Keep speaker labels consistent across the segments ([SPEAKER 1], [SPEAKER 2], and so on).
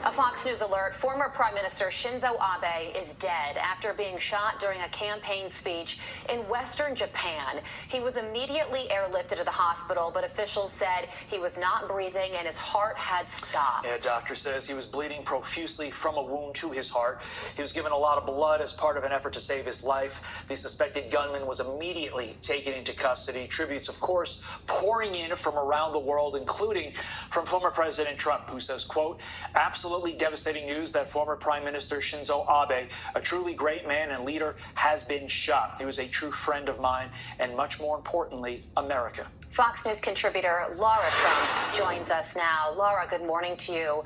[SPEAKER 1] A Fox News alert, former Prime Minister Shinzo Abe is dead after being shot during a campaign speech in western Japan. He was immediately airlifted to the hospital, but officials said he was not breathing and his heart had stopped.
[SPEAKER 2] Yeah, doctor says he was bleeding profusely from a wound to his heart. He was given a lot of blood as part of an effort to save his life. The suspected gunman was immediately taken into custody. Tributes, of course, pouring in from around the world, including from former President Trump, who says, quote, absolutely devastating news that former Prime Minister Shinzo Abe, a truly great man and leader, has been shot. He was a true friend of mine and, much more importantly, America.
[SPEAKER 1] Fox News contributor Laura Trump joins us now. Laura, good morning to you.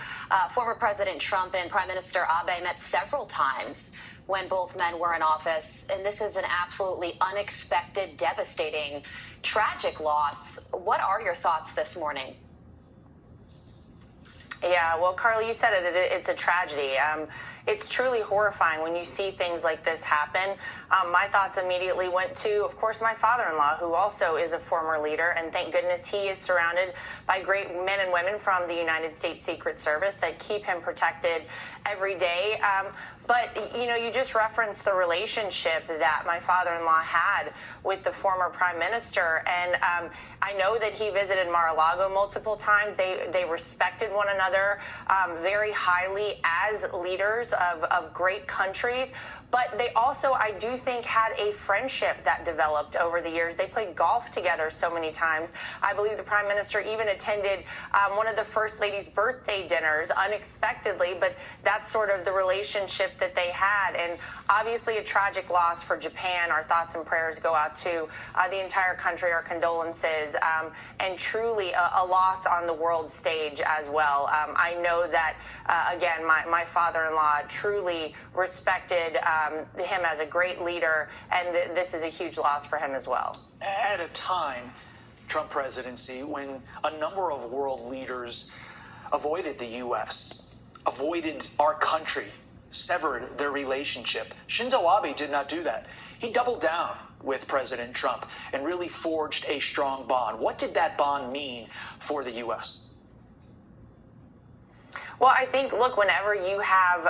[SPEAKER 1] Former President Trump and Prime Minister Abe met several times when both men were in office, and this is an absolutely unexpected, devastating, tragic loss. What are your thoughts this morning?
[SPEAKER 3] Yeah, well, Carly, you said it. It's a tragedy. It's truly horrifying when you see things like this happen. My thoughts immediately went to, of course, my father-in-law, who also is a former leader, and thank goodness he is surrounded by great men and women from the United States Secret Service that keep him protected every day. But, you know, you just referenced the relationship that my father-in-law had with the former prime minister. And I know that he visited Mar-a-Lago multiple times. They respected one another very highly as leaders of great countries. But they also, I do think, had a friendship that developed over the years. They played golf together so many times. I believe the prime minister even attended one of the first lady's birthday dinners unexpectedly, but that's sort of the relationship that they had. And obviously a tragic loss for Japan. Our thoughts and prayers go out to the entire country, our condolences, and truly a loss on the world stage as well. I know that, again, my father-in-law truly respected him as a great leader, and this is a huge loss for him as well.
[SPEAKER 2] At a time, Trump presidency, when a number of world leaders avoided the U.S., avoided our country, severed their relationship, Shinzo Abe did not do that. He doubled down with President Trump and really forged a strong bond. What did that bond mean for the U.S.?
[SPEAKER 3] Well, I think, look, whenever you have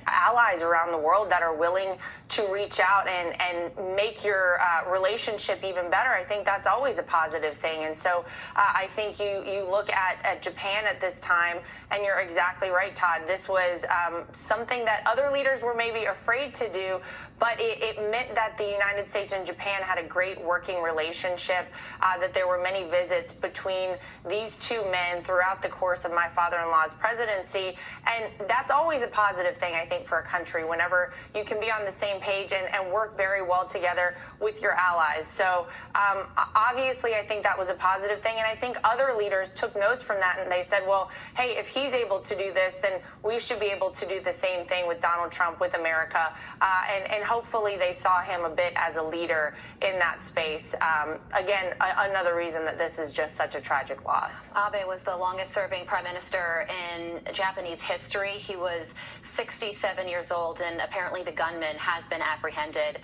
[SPEAKER 3] allies around the world that are willing to reach out and make your relationship even better, I think that's always a positive thing. And so I think you look at Japan at this time, and you're exactly right, Todd. This was something that other leaders were maybe afraid to do, but it meant that the United States and Japan had a great working relationship, that there were many visits between these two men throughout the course of my father-in-law's presidency. And that's always a positive thing, I think, for a country, whenever you can be on the same page and work very well together with your allies. So obviously, I think that was a positive thing. And I think other leaders took notes from that, and they said, well, hey, if he's able to do this, then we should be able to do the same thing with Donald Trump, with America. And hopefully they saw him a bit as a leader in that space. Again, another reason that this is just such a tragic loss.
[SPEAKER 1] Abe was the longest-serving prime minister in Japanese history. He was 67 years old, and apparently the gunman has been apprehended.